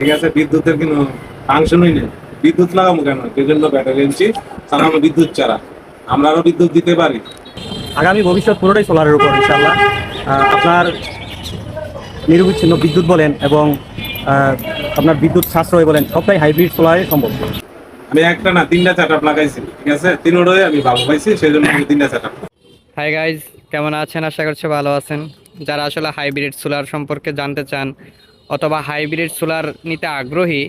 ঠিক আছে, বিদ্যুতের কোনো ফাংশনই নেই। বিদ্যুৎ লাগাবো কেন? সেই জন্য ব্যাটারি এনেছি, চালানো বিদ্যুৎ ছাড়া। আমরা আরো বিদ্যুৎ দিতে পারি। আগামী ভবিষ্যৎ পুরোটাই সোলারের উপর ইনশাআল্লাহ। আপনার নিরবিচ্ছিন্ন বিদ্যুৎ বলেন এবং আপনার বিদ্যুৎ সাশ্রয় বলেন সবটাই হাইব্রিড সোলারে সম্ভব। আমি একটা না 3টা সেট আপ লাগাইছি, ঠিক আছে, তিনোটাই আমি ভালো পাইছি, সেই জন্য আমি 3টা সেট আপ। হাই গাইজ, কেমন আছেন? আশা করছি ভালো আছেন। যারা আসলে হাইব্রিড সোলার সম্পর্কে জানতে চান অথবা হাইব্রিড সোলার নিতে আগ্রহী,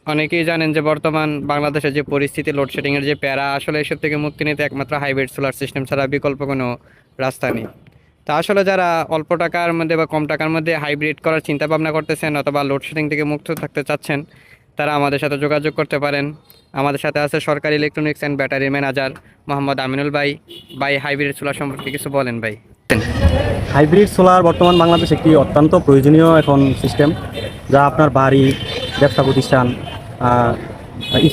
অনেকেই জানেন যে বর্তমান বাংলাদেশের যে পরিস্থিতি, লোডশেডিংয়ের যে প্যারা, আসলে এসব থেকে মুক্তি নিতে একমাত্র হাইব্রিড সোলার সিস্টেম ছাড়া বিকল্প কোনো রাস্তা নেই। তা আসলে যারা অল্প টাকার মধ্যে বা কম টাকার মধ্যে হাইব্রিড করার চিন্তা ভাবনা করতেছেন অথবা লোডশেডিং থেকে মুক্ত থাকতে চাচ্ছেন, তারা আমাদের সাথে যোগাযোগ করতে পারেন। আমাদের সাথে আছে সরকারি electronics and battery manager Mohammad Aminul ভাই। হাইব্রিড সোলার সম্পর্কে কিছু বলেন ভাই। হাইব্রিড সোলার বর্তমান বাংলাদেশে একটি অত্যন্ত প্রয়োজনীয় এখন সিস্টেম, যা আপনার বাড়ি, ব্যবসা প্রতিষ্ঠান,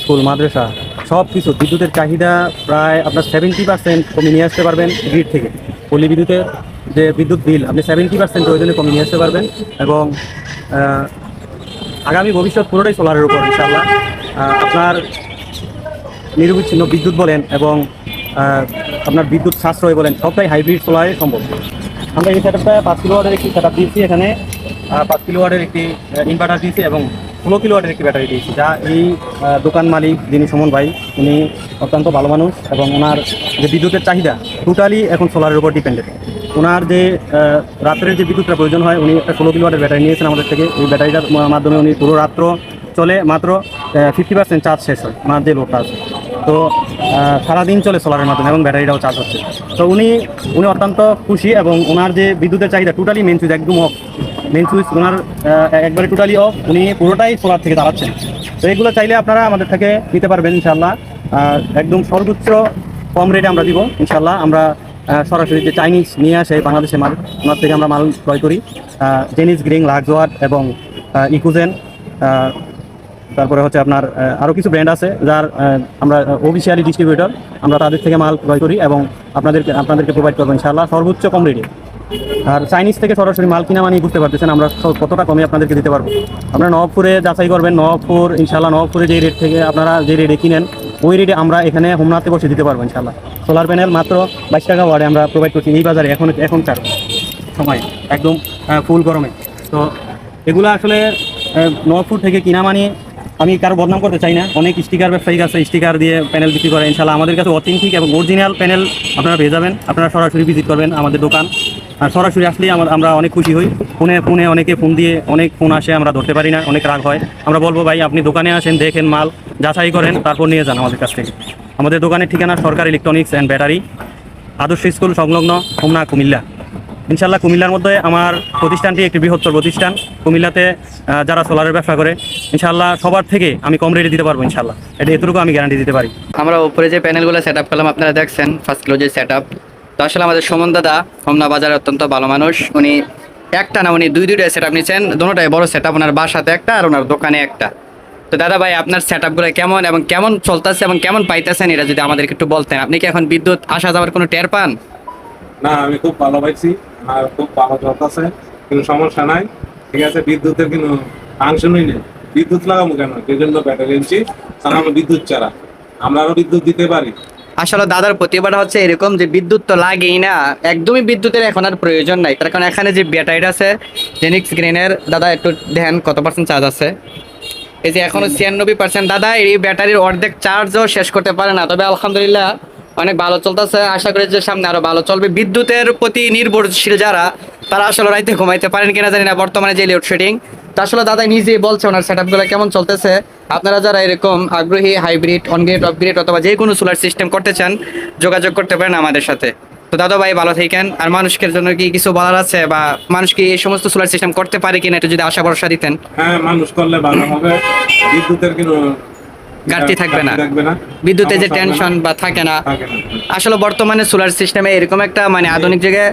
স্কুল, মাদ্রাসা সব কিছু বিদ্যুতের চাহিদা প্রায় আপনার 70% কমিয়ে নিয়ে আসতে পারবেন গ্রিড থেকে। পল্লী বিদ্যুতের যে বিদ্যুৎ বিল আপনি 70% প্রয়োজনে কমিয়ে নিয়ে আসতে পারবেন এবং আগামী ভবিষ্যৎ পুরোটাই সোলারের উপর ইনশাআল্লাহ। আপনার নিরবিচ্ছিন্ন বিদ্যুৎ বলেন এবং আপনার বিদ্যুৎ সাশ্রয় বলেন সবটাই হাইব্রিড সোলারে সম্ভব। আমরা এই সেটআপটা 5 কিলোওয়াটের একটি সেটআপ দিয়েছি, এখানে 5 কিলোওয়াটের একটি ইনভার্টার দিয়েছি এবং 16 কিলোওয়াটের একটি ব্যাটারি দিয়েছি, যা এই দোকান মালিক যিনি সুমন ভাই, উনি অত্যন্ত ভালো মানুষ এবং ওনার যে বিদ্যুতের চাহিদা টোটালি এখন সোলারের উপর ডিপেন্ডেন্ট। ওনার যে রাত্রের যে বিদ্যুৎটা প্রয়োজন হয়, উনি একটা 16 কিলোওয়াটের ব্যাটারি নিয়েছেন আমাদের থেকে। এই ব্যাটারিটার মাধ্যমে উনি পুরো রাত্র চলে, মাত্র 50% চার্জ শেষ হয় ওনার যে লোডটা আছে। তো সারাদিন চলে সোলারের মাধ্যমে এবং ব্যাটারিটাও চার্জ হচ্ছে। তো উনি অত্যন্ত খুশি এবং ওনার যে বিদ্যুতের চাহিদা টোটালি মেন সুইচ একদম অফ, মেন সুইচ ওনার একবারে টোটালি অফ, উনি পুরোটাই সোলার থেকে চালাচ্ছেন। তো এগুলো চাইলে আপনারা আমাদের থেকে নিতে পারবেন ইনশাআল্লাহ। একদম সর্বোচ্চ কম রেটে আমরা দিব ইনশাআল্লাহ। আমরা সরাসরি যে চাইনিজ নিয়ে আসে বাংলাদেশে মাল, ওনার থেকে আমরা মাল ক্রয় করি। জেনিস গ্রিং, লাক্সওয়াট এবং ইকুজেন, তারপরে হচ্ছে আপনার আরও কিছু ব্র্যান্ড আছে যার আমরা অফিসিয়ালি ডিস্ট্রিবিউটর, আমরা তাদের থেকে মাল ক্রয় করি এবং আপনাদেরকে প্রোভাইড করবো ইনশাআল্লাহ সর্বোচ্চ কম রেটে। আর চাইনিজ থেকে সরাসরি মাল কিনা মানে বুঝতে পারতেছেন আমরা কতটা কমে আপনাদেরকে দিতে পারবো। আপনারা নবপুরে যাচাই করবেন, নবপুর ইনশাআল্লাহ নবপুরে যে রেট থেকে আপনারা যে রেটে কিনেন ওই রেটে আমরা এখানে হোমনাতে বসে দিতে পারবো ইনশাআল্লাহ। সোলার প্যানেল মাত্র 22 টাকা ওয়ার্ডে আমরা প্রোভাইড করছি এই বাজারে এখন চার সময় একদম ফুল গরমে। তো এগুলো আসলে নবপুর থেকে কিনা মানে আমি কারো বদনাম করতে চাই না। অনেক স্টিকার ব্যবসায়িক আছে, স্টিকার দিয়ে প্যানেল বিক্রি করে। ইনশাআল্লাহ আমাদের কাছে অথেন্টিক এবং অরিজিনাল প্যানেল আপনারা পেয়ে যাবেন। আপনারা সরাসরি ভিজিট করবেন আমাদের দোকান, আর সরাসরি আসলেই আমরা অনেক খুশি হই। ফোনে অনেকে ফোন দিয়ে অনেক ফোন আসে, আমরা ধরতে পারি না, অনেক রাগ হয়। আমরা বলবো ভাই আপনি দোকানে আসেন, দেখেন মাল যাচাই করেন, তারপর নিয়ে যান আমাদের কাছ থেকে। আমাদের দোকানের ঠিকানা সরকার ইলেকট্রনিক্স অ্যান্ড ব্যাটারি, আদর্শ স্কুল সংলগ্ন, হোমনা, কুমিল্লা। ইনশাআল্লাহ কুমিল্লার মধ্যে আমার প্রতিষ্ঠানটি একটি বৃহত্তর প্রতিষ্ঠান। কুমিল্লাতে যারা সোলারের ব্যবসা করে ইনশাআল্লাহ সবার থেকে আমি কম রেটে দিতে পারবো ইনশাআল্লাহ, এটা এতটুকু আমি গ্যারান্টি দিতে পারি। আমরা উপরে যে প্যানেলগুলো সেট আপ করলাম আপনারা দেখছেন, ফার্স্ট কিলো যে সেট আপ। তো আসলে আমাদের সুমন দাদা হোমনা বাজারে অত্যন্ত ভালো মানুষ। উনি একটা না, উনি দুইটা সেট আপ নিচ্ছেন, দুটোটাই বড় সেট আপ, ওনার বাসাতে একটা আর ওনার দোকানে একটা। তো দাদা ভাই আপনার সেট আপগুলো কেমন এবং কেমন চলতেছে এবং কেমন পাইতেছেন এটা যদি আমাদেরকে একটু বলতেন। আপনি কি এখন বিদ্যুৎ আসা যাওয়ার কোনো টের পান? না, আমি খুব ভালো পাইছি, আর খুব ভালো চলতেছে, কোনো সমস্যা নাই। ঠিক আছে, বিদ্যুতের কোনো ফাংশনই নেই। বিদ্যুৎ লাগাবো কেন? সেই জন্য ব্যাটারি এনেছি, চালানো বিদ্যুৎ ছাড়া। আমরা আরো বিদ্যুৎ দিতে পারি। আসলে দাদার প্রতিভাটা হচ্ছে এরকম যে বিদ্যুৎ তো লাগেই না, একদমই বিদ্যুতের এখন আর প্রয়োজন নাই। তার কারণ এখানে যে ব্যাটারিটা আছে জেনিক্স গ্রিনের, দাদা একটু দেখেন কত পার্সেন্ট চার্জ আছে। এই যে এখনো 96%। দাদা এই ব্যাটারির অর্ধেক চার্জও শেষ করতে পারে না, তবে আলহামদুলিল্লাহ অনেক ভালো চলতেছে। আশা করি যে সামনে আরো ভালো চলবে। বিদ্যুতের প্রতি নির্ভরশীল যারা, তারা আসলে রাইতে ঘুমাইতে পারেন কিনা জানি না বর্তমানে যে লোডশেডিং। তো আসলে দাদা নিজেই বলছে ওনার সেট আপগুলো কেমন চলতেছে। আপনারা যারা এরকম আগ্রহী হাইব্রিড, অনগ্রেড, অফগ্রেড অথবা যে কোনো সোলার সিস্টেম করতে চান যোগাযোগ করতে পারেন আমাদের সাথে। তো দাদা ভাই ভালো থাকেন। আর মানুষের জন্য কি কিছু বলার আছে বা মানুষ কি এই সমস্ত সোলার সিস্টেম করতে পারে কিনা একটু যদি আশা ভরসা দিতেন। হ্যাঁ, মানুষ করলে ভালো হবে। বিদ্যুতের কোনো ঘাটতি থাকবে না, বিদ্যুতের যে টেনশন বা থাকে না। আসলে বর্তমানে সোলার সিস্টেমে এরকম একটা মানে আধুনিক জায়গায়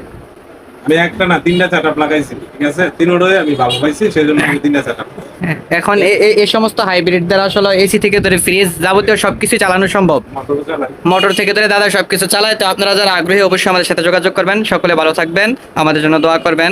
আমি একটা না 3টা সেট আপ লাগাইছি, ঠিক আছে, তিনোটাই আমি ভালো পাইছি, সেই জন্য আমি 3টা সেট আপ। এখন এই সমস্ত হাইব্রিড দ্বারা আসলে এসি থেকে ধরে ফ্রিজ যাবতীয় সবকিছু চালানো সম্ভব, মোটর থেকে ধরে দাদা সবকিছু চালায়। তো আপনারা যারা আগ্রহী অবশ্যই আমাদের সাথে যোগাযোগ করবেন। সকলে ভালো থাকবেন, আমাদের জন্য দোয়া করবেন।